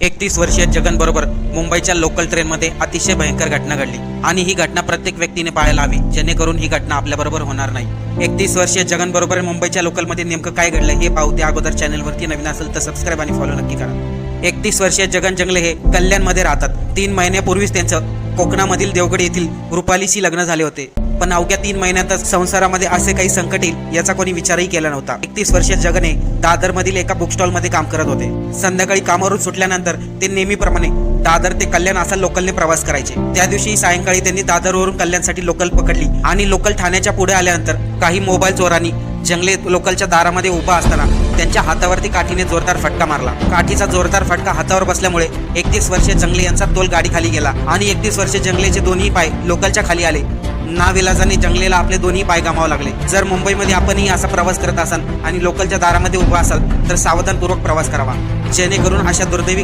31 वर्षीय जगन बरोबर मुंबईच्या लोकल ट्रेनमध्ये अतिशय भयंकर घटना घडली आणि ही घटना प्रत्येक व्यक्तीने पाहायला हवी, जेणेकरून ही घटना आपल्या बरोबर होणार नाही। 31 वर्षीय जगन बरोबर मुंबईच्या लोकलमध्ये नेमकं काय घडलं हे पाहू त्या अगोदर चॅनलवरती नवीन असेल तर सबस्क्राईब आणि फॉलो नक्की करा। 31 वर्षीय जगन जंगले हे कल्याणमध्ये राहतात। 3 महिन्यापूर्वीच त्यांचं कोकणामधील देवगड येथील रुपालीशी लग्न झाले होते, पण अवघ्या 3 महिन्यातच संसारामध्ये असे काही संकट येईल याचा कोणी विचारही केला नव्हता। 31 वर्षीय जगन हे दादर मधील एका बुक स्टॉल मध्ये काम करत होते। संध्याकाळी कामावरून सुटल्यानंतर ते नेहमीप्रमाणे दादर ते कल्याण असा लोकलने प्रवास करायचे। त्या दिवशी सायंकाळी त्यांनी दादरवरून कल्याणसाठी लोकल पकडली आणि लोकल ठाण्याच्या पुढे आल्यानंतर काही मोबाईल चोरांनी जंगले लोकलच्या दारामध्ये उभा असताना त्यांच्या हातावरती काठीने जोरदार फटका मारला। काठीचा जोरदार फटका हातावर बसल्यामुळे 31 वर्षीय जंगले यांचा तोल गाडी खाली गेला आणि 31 वर्षीय जंगलेचे दोन्ही पाय लोकलच्या खाली आले। नाविलाजाने जंगलेला आपले दोन्ही पाय गमावे लागले। जर मुंबईमध्ये आपणही असा प्रवास करत असाल आणि लोकलच्या दारामध्ये उभा असाल तर सावधानपूर्वक प्रवास करावा, जेणेकरून अशा दुर्दैवी